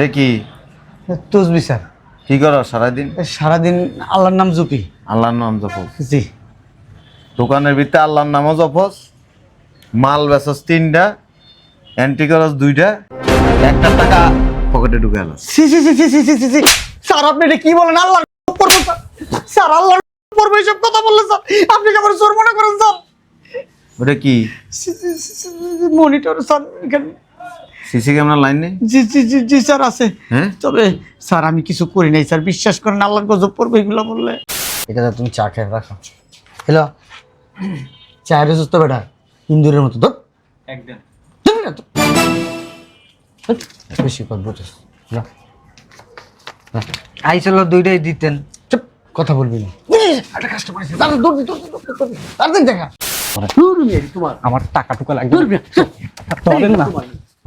এ কি তুসবি স্যার। কি করো সারাদিন? সারাদিন আল্লাহর নাম জপি। আল্লাহর নাম জপস? জি। দোকানের ভিতরে আল্লাহর নামও জপস, মাল বেচস 3টা, এন্ট্রি করস 2টা, 1টা টাকা পকেটে ঢুকে এলো। C C C C C C C C. Sir আপনি এটা কি বলেন? আল্লাহর উপর স্যার। স্যার আল্লাহর উপর এসব কথা বললেন স্যার। আপনি কি আমার চোর মনে করেন স্যার? ওটা কি মনিটর স্যার এখানে। সিসি ক্যামেরা লাইন নেই? জি জি জি জি স্যার আছে। হ্যাঁ, তবে স্যার আমি কিছু করি নাই স্যার, বিশ্বাস করেন আল্লাহর গজব পড়বে এগুলো বললে। এটা তুমি চা খেয়ে রাখো। হ্যালো, চায়ের সুস্থ বেটা ইন্দুরের মতো ধর একদম। ধর না তো। বেশি কর বুঝছিস না। আইসল দুইটাই দিতেন। চুপ, কথা বলবি না। একটা কাস্টমার আছে, তাড়াতাড়ি দৌড় দি, দৌড় দি, দৌড় দি, দৌড় দি। তাড়াতাড়ি দেখা। দূর মেয়ে তোমার। আমার টাকা টুকা লাগবে। দূর মেয়ে। ধরেন না,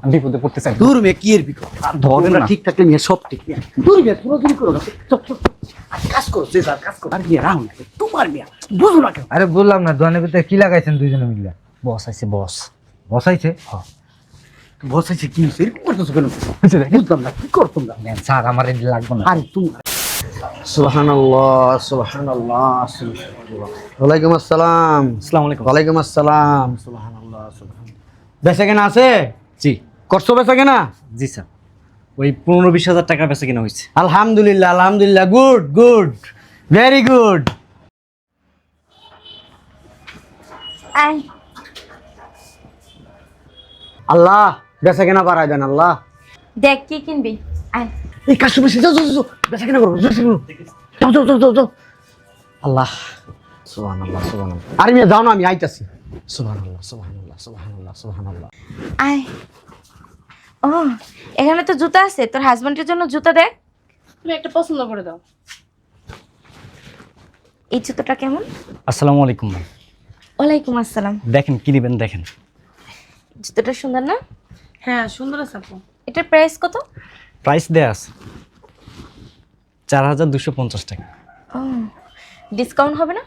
আমি বিপদে পড়তে চাই। দূর মেয়ে কি এর বিকট? ধরেন না। ঠিক থাকলে মেয়ে সব ঠিক। দূর মেয়ে পুরো দূর করো না। চুপ চুপ। আর কাজ করো যে স্যার কাজ করো। আর মেয়ে রাও না। তোমার মেয়ে বুঝো না কেন? আরে বললাম না দোকানের ভিতরে কি লাগাইছেন দুইজনে মিলে? বস আছে বস। বসাইছে? বস আছে কি হইছে? এরকম করতেছো কেন? বুঝলাম না কি করতাম না। স্যার আমার এটি লাগবে না। আরে তুমি সুবহানাল্লাহ সুবহানাল্লাহ সুবহানাল্লাহ। ওয়ালাইকুম আসসালাম। আসসালামু আলাইকুম। ওয়ালাইকুম আসসালাম। সুবহানাল্লাহ সুবহানাল্লাহ। বেচা কেনা আছে? জি করছো বেচা কেনা? জি স্যার, ওই 15-20 হাজার টাকা বেচা কিনা হয়েছে। আলহামদুলিল্লাহ আলহামদুলিল্লাহ, গুড গুড, ভেরি গুড। আয় আল্লাহ বেচা কেনা বাড়ায় দেন আল্লাহ। দেখ কি কিনবি। আয় এই কাস্টমার যাও যাও যাও, বেচা কেনা করো, যাও যাও যাও যাও যাও যাও। আল্লাহ সুবহানাল্লাহ সুবহানাল্লাহ। আরে মেয়ে যাও না, আমি আইতাছি। সুবহানাল্লাহ সুবহানাল্লাহ সুবহানাল্লাহ সুবহানাল্লাহ। আয়। ও এখানে তো জুতা আছে, তোর হাজবেন্ডের জন্য জুতা দেখ। তুমি একটা পছন্দ করে দাও। এই জুতোটা কেমন? আসসালামু আলাইকুম ভাই। ওয়ালাইকুম আসসালাম। দেখেন কি নেবেন দেখেন। জুতোটা সুন্দর না? হ্যাঁ সুন্দর আছে আপু। এটার প্রাইস কত? প্রাইস দেয়া আছে 4250 টাকা। ও ডিসকাউন্ট হবে না?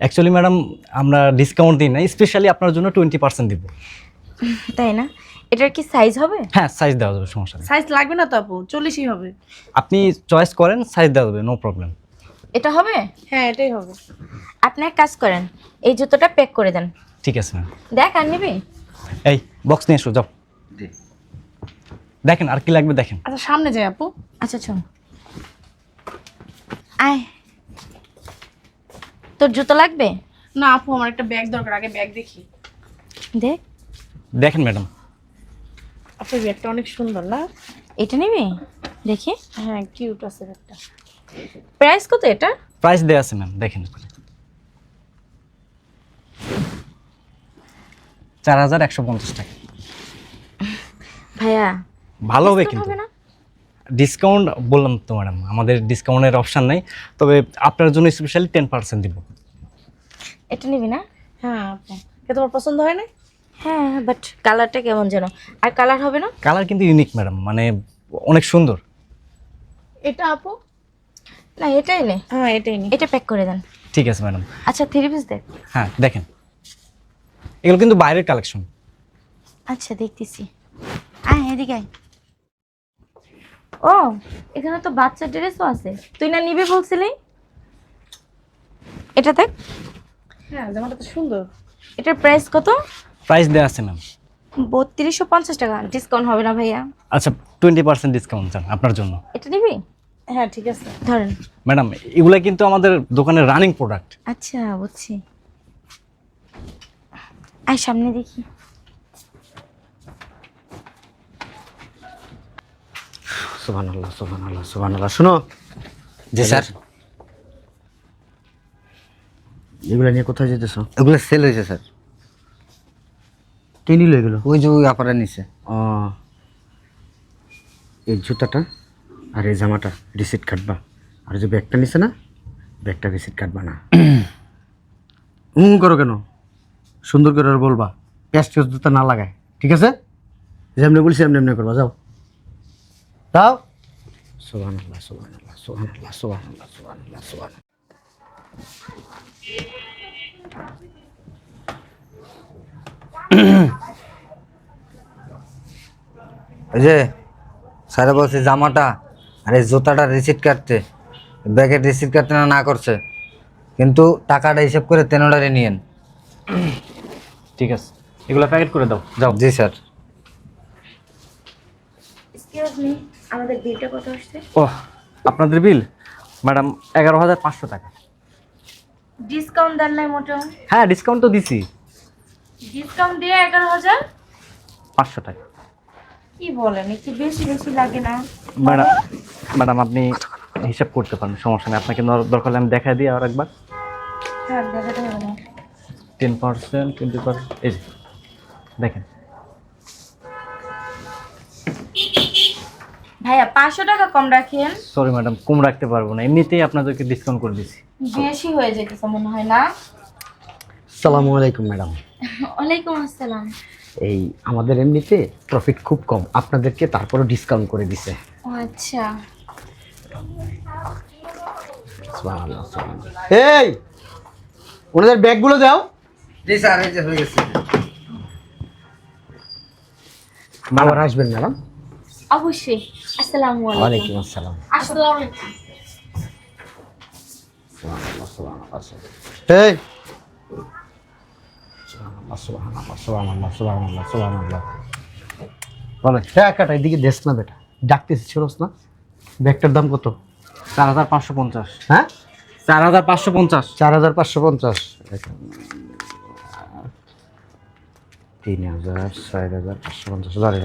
অ্যাকচুয়ালি ম্যাডাম আমরা ডিসকাউন্ট দিই না, স্পেশালি আপনার জন্য 20% দিব। তাই না? এটার কি সাইজ হবে? হ্যাঁ সাইজ দেওয়া যাবে, সমস্যা নেই। সাইজ লাগবে না তো আপু, 40ই হবে। আপনি চয়েস করেন, সাইজ দেওয়া যাবে, নো প্রবলেম। এটা হবে? হ্যাঁ এটাই হবে। আপনি এক কাজ করেন, এই জুতোটা প্যাক করে দেন। ঠিক আছে ম্যাম। দেখ আর নিবি? এই বক্স নিয়ে এসো যাও। দেখেন আর কি লাগবে দেখেন। আচ্ছা সামনে যাই আপু। আচ্ছা চল। আয়। তোর জুতো লাগবে? না আপু আমার একটা ব্যাগ দরকার, আগে ব্যাগ দেখি। দেখ। দেখেন ম্যাডাম। আপনার ব্যাগটা অনেক সুন্দর না? এটা নিবি? দেখি। হ্যাঁ কিউট আছে ব্যাগটা। প্রাইস কত এটা? প্রাইস দেওয়া আছে ম্যাম, দেখেন 4150 টাকা। ভাইয়া ভালো হবে discount কিন্তু। হবে না? ডিসকাউন্ট বললাম তো ম্যাডাম, আমাদের ডিসকাউন্টের অপশন নাই, তবে আপনার জন্য স্পেশালি 10% দিব। এটা নিবি না? হ্যাঁ আপু, এটা তোমার পছন্দ হয় না? হ্যাঁ বাট কালারটা কেমন যেন। আর কালার হবে না? কালার কিন্তু ইউনিক ম্যাডাম, মানে অনেক সুন্দর। এটা আপু? না এটাই নে। হ্যাঁ এটাই নি। এটা প্যাক করে দেন। ঠিক আছে ম্যাডাম। আচ্ছা 3 পিস দেখ। হ্যাঁ দেখেন, এগুলো কিন্তু বাইরের কালেকশন। আচ্ছা দেখতেছি। আয় এদিকে আয়। ও এখানে তো বাচ্চার ড্রেসও আছে, তুই না নিবি বলছিলি? এটা দেখ। হ্যাঁ জামাটা তো সুন্দর। এটার প্রাইস কত? প্রাইস দেওয়া আছে ম্যাম। 3250 টাকা। ডিসকাউন্ট হবে না ভাইয়া? আচ্ছা 20% ডিসকাউন্ট চান আপনার জন্য। এটা নিবি? হ্যাঁ ঠিক আছে। ধরেন। ম্যাডাম এগুলা কিন্তু আমাদের দোকানের রানিং প্রোডাক্ট। আচ্ছা বুঝছি। আয় সামনে দেখি। সুবহানাল্লাহ সুবহানাল্লাহ সুবহানাল্লাহ। শোনো। জি স্যার। এগুলা নিয়ে কোথায় যেতেছো? এগুলো সেল হয়েছে স্যার। কে নিল এগুলো? ওই যে ওই আপারা নিছে। ও এই জুতাটা আর এই জামাটা রিসিট কাটবা, আর যে ব্যাগটা নিছে না ব্যাগটা রিসিট কাটবা না। করো কেন? সুন্দর করে আর বলবা প্যাস্ট জুতা না লাগায়, ঠিক আছে? যেমনি বলছি এমনি এমনি করবা, যাও যাও। সুবহানাল্লাহ সুবহানাল্লাহ সুবহানাল্লাহ সুবহানাল্লাহ সুবহানাল্লাহ সুবহানাল্লাহ। ওই যে স্যারে বলছে জামাটা আর এই জুতাটা রিসিট কাটতে, ব্যাগের রিসিট কাটতে না করছে, কিন্তু টাকাটা হিসাব করে তেনোডারে নিয়েন। ঠিক আছে, এগুলো প্যাকেট করে দাও, যাও। জি স্যার। এক্সকিউজ মি, আমাদের বিলটা কত আসছে? ও, আপনাদের বিল ম্যাডাম 11,500 টাকা। ডিসকাউন্ট দেন নাই মোটেও? হ্যাঁ, ডিসকাউন্ট তো দিছি, ডিসকাউন্ট দিয়ে 11,000? 500 টাকা। কি বলেন, একটু বেশি বেশি লাগে না? ম্যাডাম ম্যাডাম আপনি হিসাব করতে পারেন, সমস্যা নেই। আপনাকে দরকার হলে আমি দেখাই দিই আর একবার। হ্যাঁ, দেখাতে হবে না। 10%, 20%, এই যে দেখেন। ভাইয়া 500 টাকা কম রাখেন। সরি ম্যাডাম, কম রাখতে পারবো না, এমনিতেই আপনাদেরকে ডিসকাউন্ট করে দিছি। বেশি হয়ে যেতেছে মনে হয় না? আসসালামু আলাইকুম ম্যাডাম। ওয়ালাইকুম আসসালাম। এই আমাদের এমনিতে প্রফিট খুব কম, আপনাদেরকে তারপরে ডিসকাউন্ট করে দিছে। ও আচ্ছা। সুবহানাল্লাহ, সুবহানাল্লাহ। এই ওনাদের ব্যাগগুলো দাও। জি স্যার, এই যে হয়ে গেছে। আবার আসবেন ম্যাডাম। অবশ্যই। আসসালামু আলাইকুম। ওয়ালাইকুম আসসালাম। আসসালামু আলাইকুম। এই সুবহানাল্লাহ, সুবহানাল্লাহ, সুবহানাল্লাহ, সুবহানাল্লাহ, সুবহানাল্লাহ। বলে টাকাটা এদিকে দেশ না বেটা, ডাকতেছি ছিলস না। ব্যাগটার দাম কত? 4,550। হ্যাঁ, 4,550। 4,550। 3,000, 4,550 ধরে।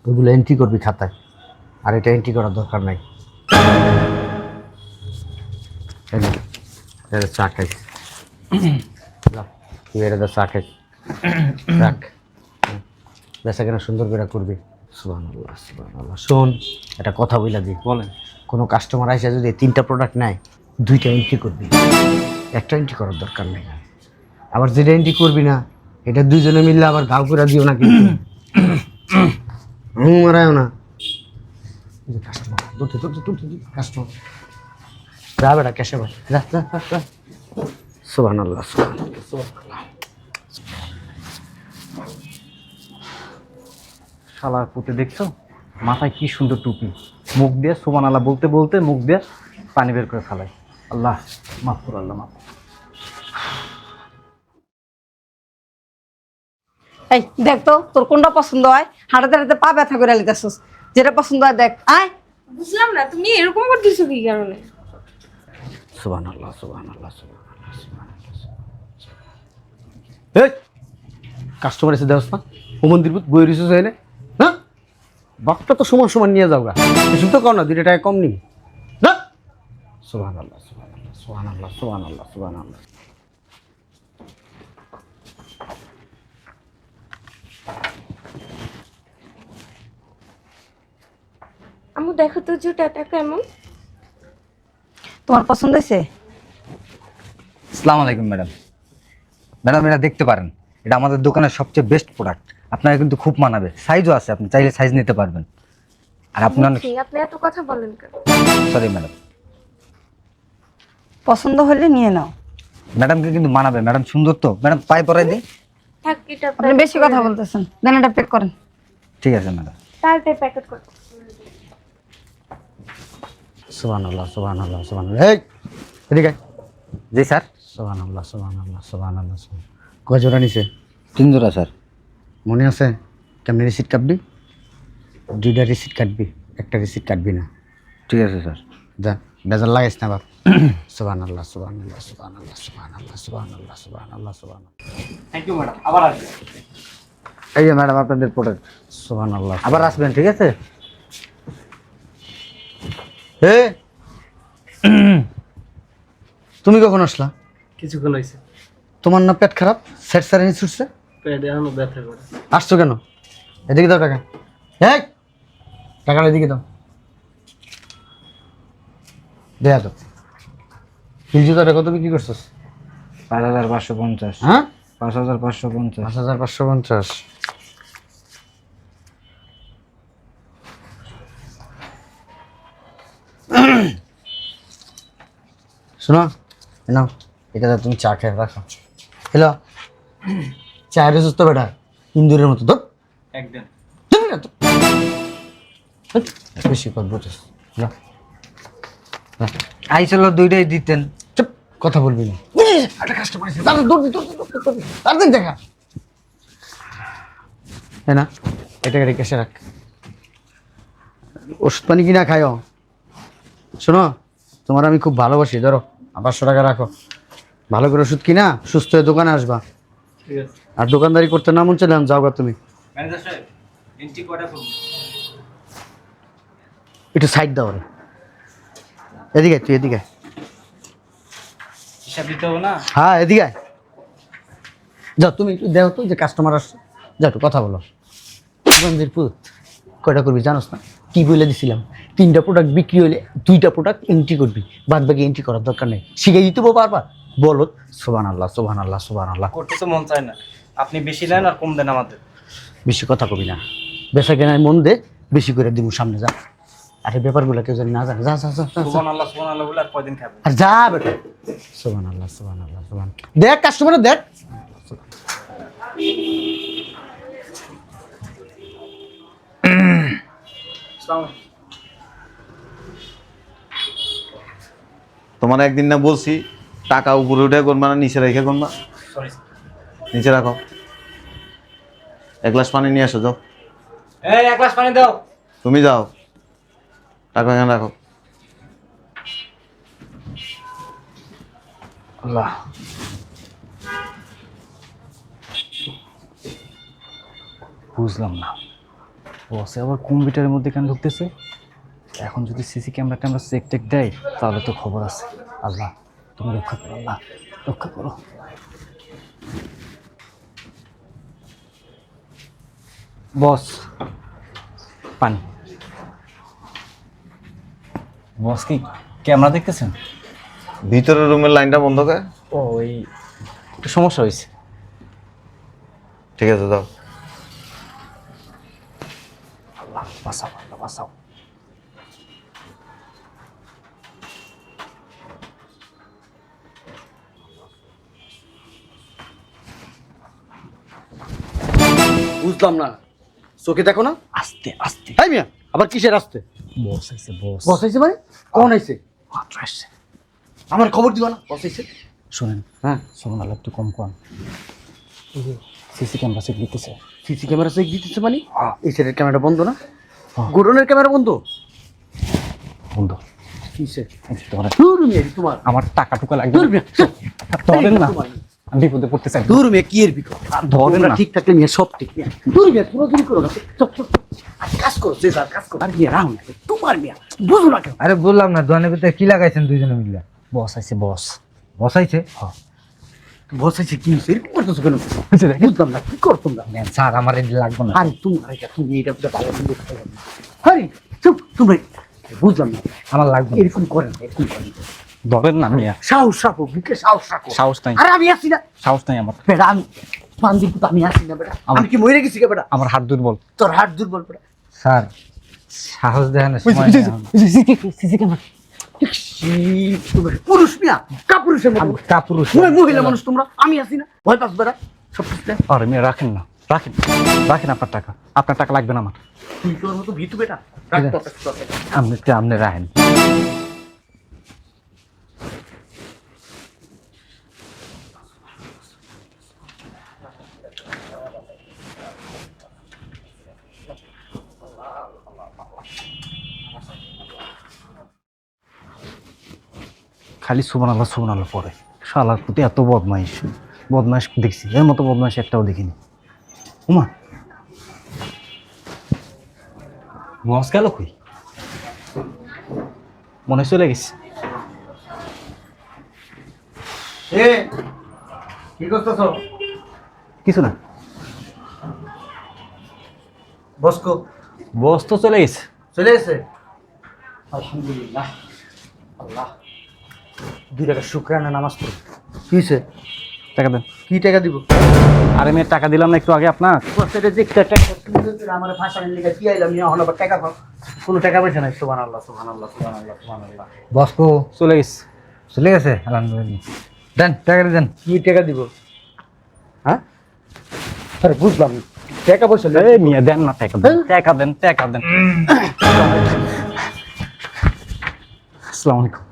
ওগুলো এন্ট্রি করবি খাতায়, আর এটা এন্ট্রি করার দরকার নাই। এই নে, এটা চা খাইস। তুই এটা চা খাইস, রাখ। বেচা কেনা সুন্দর করে করবি। সুবহানাল্লাহ, সুবহানাল্লাহ। শোন, একটা কথা বইলা দিই, বলেন। কোনো কাস্টমার আইসা যদি 3টা প্রোডাক্ট নেয়, 2টা এন্ট্রি করবি, একটা এন্ট্রি করার দরকার নেই। আবার যেটা এন্ট্রি করবি না, এটা দুইজনে মিললে আবার ঘাও করে দিও না কিন্তু। মারায়ও না। কাস্টমার কাস্টমার যা বেটা, ক্যাশে ভাই, যা যা যা। সুবহানাল্লাহ, সুবহানাল্লাহ, সুবহানাল্লাহ। শালার পুঁতে দেখছো, মাথায় কি সুন্দর টুপি, মুখ দিয়ে সুবহানাল্লাহ বলতে বলতে মুখ দিয়ে পানি বের করে ফেলায়। আল্লাহ মাফ করো, আল্লাহ মাফ। এই দেখ তো তোর কোনটা পছন্দ হয়, হাঁটাতে হাঁটাতে পা ব্যথা করে লিতেছিস। যেটা পছন্দ হয় দেখ, আয়। বুঝলাম না তুমি এরকম করতেছো কি কারণে? সুবহানাল্লাহ, সুবহানাল্লাহ, সুবহানাল্লাহ, সুবহানাল্লাহ। এই কাস্টমার এসে দেওয়াস না, ও মন্দির বই রিসোর্স হয় না, হ্যাঁ? বাপটা তো সমান সমান নিয়ে যাও গা, এসব তো কর না, 2 টাকা কম নিবি না। সুবহানাল্লাহ, সুবহানাল্লাহ, সুবহানাল্লাহ, সুবহানাল্লাহ, সুবহানাল্লাহ। আম্মু দেখো তো জুতাটা কেমন? তোমার পছন্দ হয়েছে? আসসালামু আলাইকুম ম্যাডাম। ম্যাডাম, এটা দেখতে পারেন, এটা আমাদের দোকানের সবচেয়ে বেস্ট প্রোডাক্ট, আপনার কিন্তু খুব মানাবে। সাইজও আছে, আপনি চাইলে সাইজ নিতে পারবেন। আর আপনি অনেক ঠিক, আপনি এত কথা বলেন কেন? Sorry madam. পছন্দ হলে নিয়ে নাও। ম্যাডামকে কিন্তু মানাবে, ম্যাডাম সুন্দর তো। ম্যাডাম পায়ে পরাই দিই। থাক, এটা আপনি বেশি কথা বলতেছেন, দেন এটা প্যাক করেন। ঠিক আছে ম্যাডাম। তাড়াতাড়ি প্যাকেট করো। সুবহানাল্লাহ, সুবহানাল্লাহ, সুবহানাল্লাহ। এই এদিকে আয়। জি স্যার। সুবহানাল্লাহ, সুবহানাল্লাহ, সুবহানাল্লাহ, সুবহানাল্লাহ। কয় জোড়া নিছে? 3 জোড়া স্যার। মনে আছে কেমনি রিসিট কাটবি? 2টা রিসিট কাটবি, একটা রিসিট কাটবি না। ঠিক আছে স্যার। যা, বেজার লাগাইস না বাপ। সুবহানাল্লাহ, সুবহানাল্লাহ, সুবহানাল্লাহ, সুবহানাল্লাহ, সুবহানাল্লাহ, সুবহানাল্লাহ, সুবহানাল্লাহ। থ্যাংক ইউ ম্যাডাম, আবার আসবে। এই যে ম্যাডাম আপনাদের প্রোডাক্ট। সুবহানাল্লাহ। আবার আসবেন, ঠিক আছে? এ তুমি কখন আসলা? কিছুক্ষণ হয়েছে। তোমার না পেট খারাপ, সেট সারানি ছুটছে, পেটে এখনো ব্যথা করে। আসছো কেন? এদিকে দাও টাকা। এই টাকাটা এদিকে দাও। দেয়া তো হিল জুতাটা কত বিক্রি করছিস? 5,550। হ্যাঁ, 5,550। 5,550। শোনো, নাও এটা তুমি চা খেয়ে রাখো। হ্যালো, চায়ের সুস্থ বেটা ইন্দুরের মতো তো একদম। তুমি না তো বেশি কথা বুঝছিস যা আইছিল দুইটাই দিতেন। চুপ কথা বলবি না একটা কাস্টমার আছে তার দৌড় তাড়াতাড়ি দেখা হ্যাঁ না এটা গাড়ি কেসে রাখ ওষুধ পানি কিনা খাইও শোনো তোমার আমি খুব ভালোবাসি ধরো 500 টাকা রাখো ভালো করে ওষুধ কিনা সুস্থ হয়ে দোকানে আসবা আর দোকানদারি করতে না মন চাইলাম যাও গা তুমি একটু সাইড দাও রে এদিকে আয়, তুই এদিকে আয়। হিসাব দিতে হবে না। হ্যাঁ এদিকে আয়। যাও তুমি একটু দেখো তো যে কাস্টমার আসছে যাও একটু কথা বলো গঞ্জের পুত কয়টা করবি জানোস না কি বলে দিছিলাম 3টা প্রোডাক্ট বিক্রি হলে 2টা প্রোডাক্ট এন্ট্রি করবি বাদ বাকি এন্ট্রি করার দরকার নেই শিখে দিতে বারবার বলো সুবহানাল্লাহ সুবহানাল্লাহ সুবহানাল্লাহ করতে তো মন চায় না, আপনি বেশি নেন আর কম দেন আমাদের। বেশি কথা কবি না বেচা কেনায় মন দে বেশি করে দিব সামনে যা আরে ব্যাপারগুলো কেউ জানি না জানে যা যা যা, যা, যা। সুবহানাল্লাহ বলে আর কয়দিন খাবেন? আর যা বেটা সুবহানাল্লাহ সুবহানাল্লাহ সুবহান দেখ কাস্টমার দেখ তোমার একদিন না বলছি টাকা উপরে উঠে করবা না নিচে রেখে করবা, সরি নিচে রাখো। 1 গ্লাস পানি নিয়ে আসো, যাও। এই 1 গ্লাস পানি দাও। তুমি যাও, টাকা এখানে রাখো। আল্লাহ, বুঝলাম না বসে আবার কম্পিউটারের মধ্যে কেন ঢুকতেছে। এখন যদি সিসি ক্যামেরা চেক টেক দেয় তাহলে তো খবর আছে। আল্লাহ তুমি রক্ষা করো, আল্লাহ রক্ষা করো। বস পানি। বস কি ক্যামেরা দেখতেছেন? ভিতরের রুমের লাইনটা বন্ধ করে। ও ওই একটু সমস্যা হয়েছে। ঠিক আছে, যাও। আল্লাহ বাঁচাও, আল্লাহ বাঁচাও। বুঝলাম না চোখে দেখো না আস্তে আস্তে। হাই মিয়া আবার কিসের আসতে বস আইছে, বস বস আইছে মানে কোন আইছে মাত্র আসছে। আমার খবর দিবা না বস আইছে শোনেন, হ্যাঁ শোনেন আল্লাহ একটু কম কম। সিসি ক্যামেরা চেক দিতেছে। সিসি ক্যামেরা চেক দিতেছে মানে হ্যাঁ। এই সাইডের ক্যামেরা বন্ধ না হ্যাঁ। গোডনের ক্যামেরা বন্ধ বন্ধু কিসে ধরেন, দূর মিয়া তোমার আমার টাকা টুকা লাগবে। দূর মিয়া ধরেন না, আমি বিপদে পড়তে চাই। দূর মিয়া কি এর বিকট ধরেন না। ঠিক থাকলে মিয়া সব ঠিক মিয়া দূর মিয়া পুরো দূর করো না চপ চপ আর কাজ করো যে স্যার কাজ করো আর মিয়া রাহুল তোমার মিয়া বুঝো না কেন আরে বললাম না দোকানের ভিতরে কি লাগাইছেন দুইজনে মিলে? বস আইছে, বস। বসাইছে? বস আইছে কি হইছে এরকম করতেছো কেন বুঝলাম না কি করো তোমরা নেন স্যার, আমার এটি লাগবে না। আরে তুমি এটা ভালো মন্দ করতে পারবে না। আরে চুপ তোমরা বুঝলাম না আমার লাগবে না। এরকম করেন না, এরকম করেন না। ধরেন না মিয়া, সাহস রাখো বুকে সাহস রাখো সাহস নাই, আরে আমি আসি না সাহস নাই আমার। বেটা আমি পান্দির তো আমি আসি না বেটা আমি কি মরে গেছি কে বেটা আমার হাত দুর্বল। তোর হাত দুর্বল বেটা স্যার সাহস দেখানোর সময় নেই এখন। CC camera. পুরুষ মিয়া কাপুরুষের মতো কাপুরুষ। মহিলা মানুষ তোমরা আমি আসি না ভয় পাস বেটা সব কিছু দেখ। আরে মিয়া রাখেন না, রাখেন রাখেন আপনার টাকা। আপনার টাকা লাগবে না আমার। তুই তোর মতো ভীতু বেটা রাখ তোর টাকা। আপনি রাখেন। খালি সুবহানাল্লাহ পরে শালার প্রতি এত বদমাইশ দেখছি, এর মতো বদমাইশ একটাও দেখিনি। উমা বস গেল কই? মনে হয় চলে গেছে। এ কি করতেছো কিছু না, বসকো বস তো চলে গেছে। চলে এসে আলহামদুলিল্লাহ আল্লাহ 2 টাকা শুকরানা নামাজ পড়ো কি হইছে টাকা দেন। কি টাকা দিব আরে মেয়ে টাকা দিলাম না একটু আগে আপনার। বসের যে টাকা তুমি আমার ভাষার লিখে কি আইলাম নিয়ে হলো টাকা পাও কোনো টাকা পয়সা নাই সুবহানাল্লাহ সুবহানাল্লাহ সুবহানাল্লাহ সুবহানাল্লাহ বসকো চলে গেছে। চলে গেছে আলহামদুলিল্লাহ। দেন টাকাটা দেন। কি টাকা দিব হ্যাঁ আরে বুঝলাম না। টাকা পয়সা এই মিয়া দেন না টাকা দেন টাকা দেন টাকা দেন। আসসালামু আলাইকুম।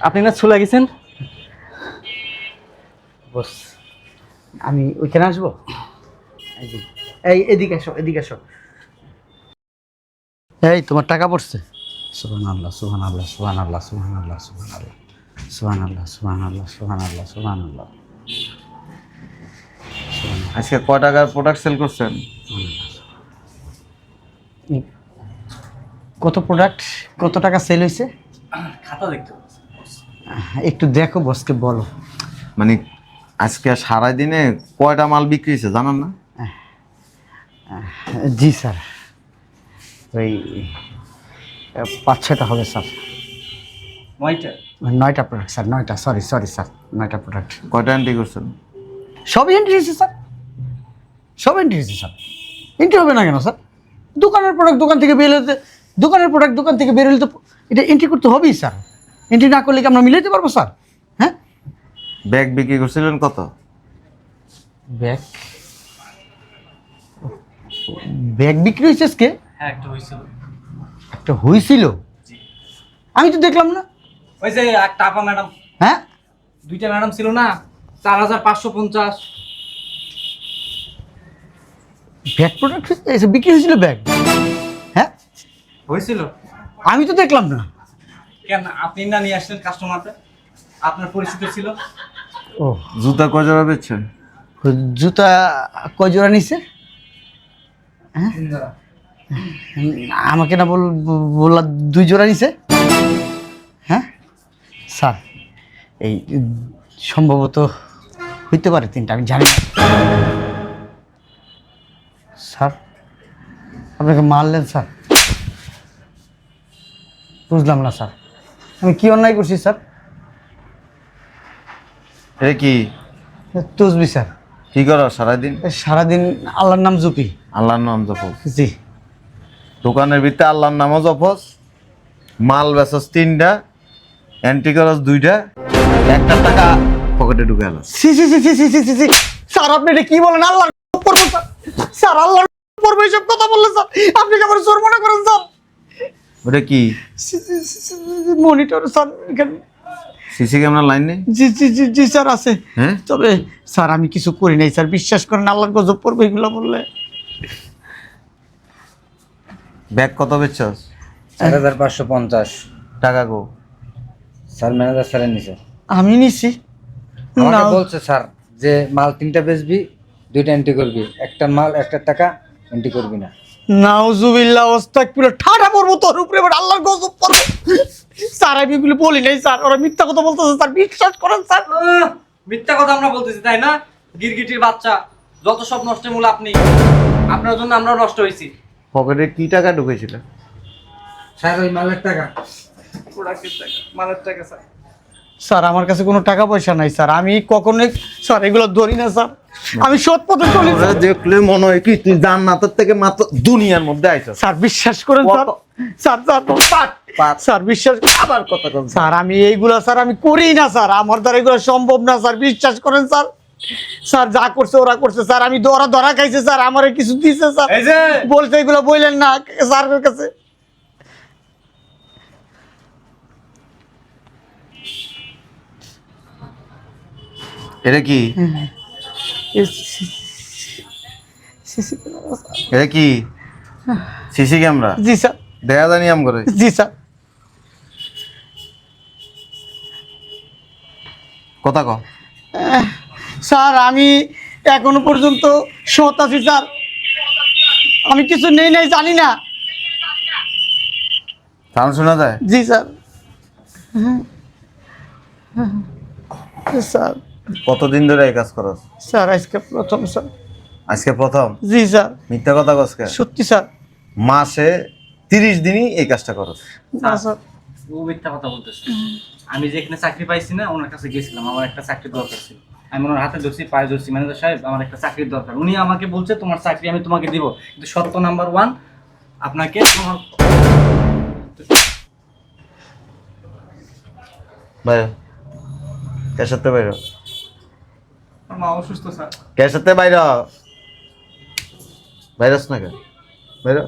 আপনি না চলে গেছেন? বস আমি ওইখানে আসবো? এই এদিকে আসো, এদিকে আসো। এই তোমার টাকা পড়ছে। সুবহানাল্লাহ সুবহানাল্লাহ সুবহানাল্লাহ সুবহানাল্লাহ সুবহানাল্লাহ সুবহানাল্লাহ সুবহানাল্লাহ সুবহানাল্লাহ সুবহানাল্লাহ। আজকে কয় টাকার প্রোডাক্ট সেল করছেন? কত প্রোডাক্ট, কত টাকা সেল হয়েছে? খাতা দেখতে একটু দেখো, বসকে বলো। মানে আজকে সারাদিনে কয়টা মাল বিক্রি হয়েছে জানান না? জি স্যার, ওই 5-6টা হবে স্যার। 9টা প্রোডাক্ট স্যার, 9টা, সরি স্যার, 9টা প্রোডাক্ট। কয়টা এন্ট্রি করছেন? সবই এন্ট্রি হয়েছে স্যার, সব এন্ট্রি হয়েছে স্যার। এন্ট্রি হবে না কেন স্যার? দোকানের প্রোডাক্ট দোকান থেকে বের হতে, দোকানের প্রোডাক্ট দোকান থেকে বের হলে তো এটা এন্ট্রি করতে হবেই স্যার। এন্ট্রি না করলে কি আমরা মিলাইতে পারবো স্যার? হ্যাঁ, ব্যাগ বিক্রি করছিলেন কত? ব্যাগ, ব্যাগ বিক্রি হয়েছে আজকে? হ্যাঁ একটা হয়েছিল। একটা হয়েছিল? আমি তো দেখলাম না। ওই যে একটা আপা ম্যাডাম, হ্যাঁ, 2টা ম্যাডাম ছিল না, 4550। ব্যাগ প্রোডাক্ট বিক্রি হয়েছিল ব্যাগ? হ্যাঁ হয়েছিল। আমি তো দেখলাম না। কেন আপনি না নিয়ে আসলেন কাস্টমারদের? আপনার পরিচিত ছিল। ও, জুতা কয় জোড়া বেচছেন? জুতা কয় জোড়া নিছে? হ্যাঁ, আমাকে না বললা 2 জোড়া নিছে। হ্যাঁ স্যার, এই সম্ভবত হইতে পারে 3টা, আমি জানি না স্যার। আপনাকে মারলেন স্যার? বুঝলাম না স্যার, আমি কি অন্যায় করছি স্যার? এটা কি তসবি স্যার। কি করো সারাদিন? সারাদিন আল্লাহর নাম জপি। আল্লাহর নাম জপস? জি। দোকানের ভিতরে আল্লাহর নামও জপস, মাল বেচস 3টা, এন্ট্রি করস 2টা, 1 টাকা পকেটে ঢুকে এলো। C C C C C C C C. Sir আপনি এটা কি বলেন? আল্লাহর পড়বো স্যার? স্যার আল্লাহর পড়বো এইসব কথা বললেন স্যার? আপনি কি আমার চোর মনে করেন স্যার? ওটা কি মনিটর স্যার এখানে? সিসি ক্যামেরা লাইন নেই? জি জি জি জি স্যার আছে। হ্যাঁ, তবে স্যার আমি কিছু করি নাই স্যার, বিশ্বাস করেন, আল্লাহর গজব পড়বো এগুলো বললে। ব্যাগ কত বেচছস? 4550। টাকা গো? স্যার ম্যানেজার স্যারের নিচে আমি নিছি না। আমাকে বলছে স্যার যে মাল 3টা বেচবি, 2টা এন্ট্রি করবি, একটা মাল 1 টাকা এন্ট্রি করবি না। নাউজুবিল্লাহ আস্তাগফিরুল্লাহ, ঠাডা পড়বো তোর উপরে, এবার আল্লাহর গজব পড়বো। স্যার আমি এগুলো বলি নাই স্যার, ওরা মিথ্যা কথা বলতেছে স্যার, বিশ্বাস করেন স্যার। মিথ্যা কথা আমরা বলতেছি তাই না? গিরগিটির বাচ্চা, যত সব নষ্টের মূল আপনি। আপনার জন্য আমরাও নষ্ট হয়েছি। পকেটে কি টাকা ঢুকেছিল? স্যার ওই মালের টাকা। প্রোডাক্টের টাকা, মালের টাকা স্যার। স্যার আমার কাছে কোনো টাকা পয়সা নাই স্যার, আমি কখনোই স্যার এগুলো ধরি না স্যার, আমি সৎ পথে চলি ওরা দেখলে মনে হয় কি তুই জান্নাতের থেকে মাত্র দুনিয়ার মধ্যে আইছস। স্যার, বিশ্বাস করেন স্যার। স্যার স্যার স্যার বিশ্বাস আবার কথা কম। স্যার, আমি এইগুলা স্যার আমি করি না স্যার, আমার দ্বারা এগুলো সম্ভব না স্যার, বিশ্বাস করেন স্যার। স্যার যা করছে ওরা করছে স্যার, আমি ধরা খাইছে স্যার, আমারে কিছু দিছে স্যার, এই যে বলছে এগুলো বললেন না স্যারের কাছে। এটা কি? এটা কি সিসি ক্যামেরা? জি স্যার। দেখা জানি আম করে? জি স্যার। কথা ক। স্যার আমি এখনো পর্যন্ত সৎ আছি স্যার, আমি কিছু নেই নাই জানি না। সাউন্ড শোনা যায়? জি স্যার। স্যার কতদিন ধরে এই কাজ করস? স্যার আজকে প্রথম স্যার। আজকে প্রথম? জি স্যার। মিথ্যা কথা কস কে? সত্যি স্যার। মাসে 30 দিনই এই কাজটা করস? না স্যার। ও মিথ্যা কথা বলতেছে। আমি যেখানে চাকরি পাইছি না, ওনার কাছে গেছিলাম, আমার একটা চাকরির দরকার ছিল। আমি ওনার হাতে ধরছি, পায়ে ধরছি, ম্যানেজার সাহেব আমার একটা চাকরির দরকার। উনি আমাকে বলছে তোমার চাকরি আমি তোমাকে দিব, কিন্তু শর্ত নাম্বার 1 আপনাকে তোমার ভাই কে সাথে বাইরে? মা অসুস্থ স্যার। কে সাথে বাইরে? ভাইরাস না কেন বাইরে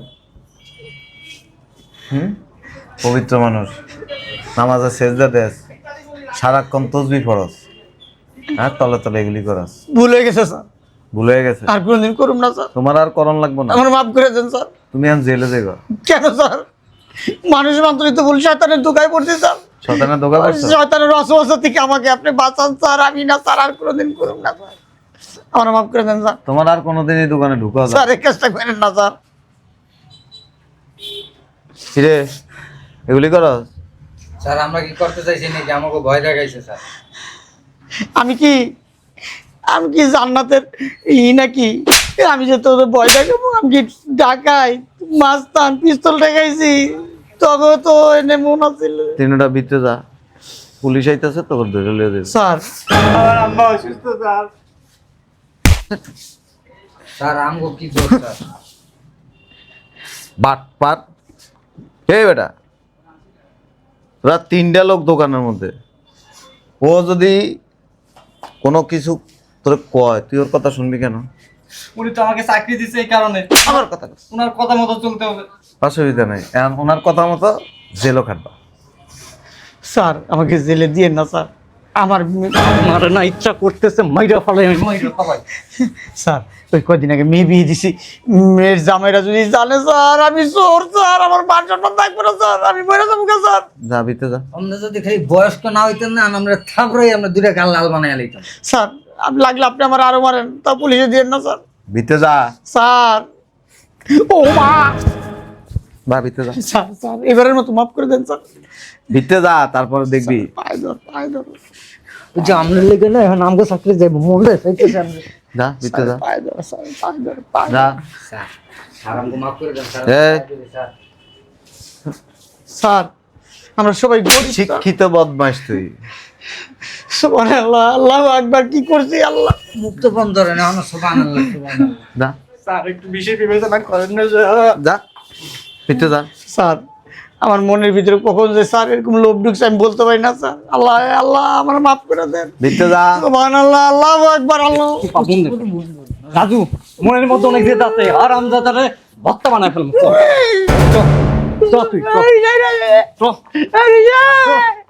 পবিত্র মানুষ নামাজে সেজদা দেস সারাক্ষণ তসবি পড়স হ্যাঁ তলে তলে এগুলি করস ভুল হয়ে গেছে স্যার, ভুল হয়ে গেছে আর কোনোদিন করুম না স্যার। তোমার আর করণ লাগবে না আমার মাফ করে দেন স্যার। তুমি এখন জেলে যাইবা কেন স্যার? মানুষ মাত্রই তো ভুল, শয়তানের দোকায় পড়ছে স্যার। শয়তানের দোকান করছো শয়তানের অসুস্থ থেকে আমাকে আপনি বাঁচান স্যার। আমি না স্যার, আর কোনোদিন করুম না স্যার। আমার মাফ করে দেন স্যার। তোমার আর কোনোদিন এই দোকানে ঢুকা যাবে স্যার এই কাজটা করেন না স্যার। কিরে এগুলি করস স্যার আমরা কি করতে চাইছি নাকি আমাকে ভয় দেখাইছে স্যার? আমি কি জান্নাতের নাকি? আমি যে তোদের ভয় দেখাবো? আমি কি ঢাকায় মাস্তান পিস্তল দেখাইছি? তবে তো এনে মনে ছিল। তিনটা ভিতরে যা, পুলিশ আইতেছে তোকে ধরে লিয়ে দেবে স্যার আমার আম্মা অসুস্থ স্যার। স্যার আমগো কি দোষ স্যার? বাট পাট হে বেটা, ওরা তিনটা লোক দোকানের মধ্যে, ও যদি কোনো কিছু তোর কয় তুই ওর কথা শুনবি কেন? উনি তো আমাকে চাকরি দিচ্ছে এই কারণে, আমার কথা ওনার কথা মতো চলতে হবে। অসুবিধা নেই, এখন ওনার কথা মতো জেলও খাটবা। স্যার আমাকে জেলে দিয়ে না স্যার। আমার আমার না ইচ্ছা করতেছে মাইরা ফালাই, আমি মাইরা ফালাই। স্যার ওই কদিন আগে মেয়ে বিয়ে দিছি, মেয়ের জামাইরা যদি জানে স্যার আমি চোর স্যার, আমার মান সম্মান থাকবে না স্যার, আমি মরে যাবো কে স্যার? যা ভিতরে যা। আমরা যদি খালি বয়স্ক না হইতেন না আমরা থাপড়াই আমরা দুইটা গাল লাল বানাই লইতাম। স্যার আপনি লাগলে আপনি আমার আরো মারেন, তা পুলিশে দিয়ে না স্যার। ভিতরে যা, স্যার ও মা, বা ভিতরে যা, স্যার স্যার এবারের মতো মাফ করে দেন স্যার। ভিতরে যা, তারপরে দেখবি। পায়ে ধর, পায়ে ধর, ওই যে আমনের লেগে না এখন আমাকে চাকরি যাইব মরে চাইতেছে আমি। যা ভিতরে যা, পায়ে ধর স্যার, পায়ে ধর, পায়ে ধর। যা। স্যার স্যার আমগো মাফ করে দেন স্যার। এই, স্যার স্যার আমরা সবাই গরিব স্যার। শিক্ষিত বদমাইশ তুই। সুবহানাল্লাহ, আল্লাহু আকবার, কি করছি আল্লাহ। মুক্ত বন্ধ ধরে না আমরা সুবহানাল্লাহ সুবহানাল্লাহ। যা স্যার একটু বিশেষ বিবেচনা করেন না স্যার। যা ভিতরে যা। স্যার আমার মনের ভিতরে কখন যে স্যার এরকম লোভ ঢুকছে আমি বলতে পারি না স্যার। আল্লাহ আল্লাহ আমার মাফ করে দেন। ভিতরে যা। সুবহানাল্লাহ, আল্লাহু আকবার, আল্লাহ। রাজু মনের মধ্যে অনেক জেদ আছে, আর আমজাদারে ভক্ত বানায় ফেলবো। চল, চল তুই চল। এই, এই, এই, এই, চল। এই, এই,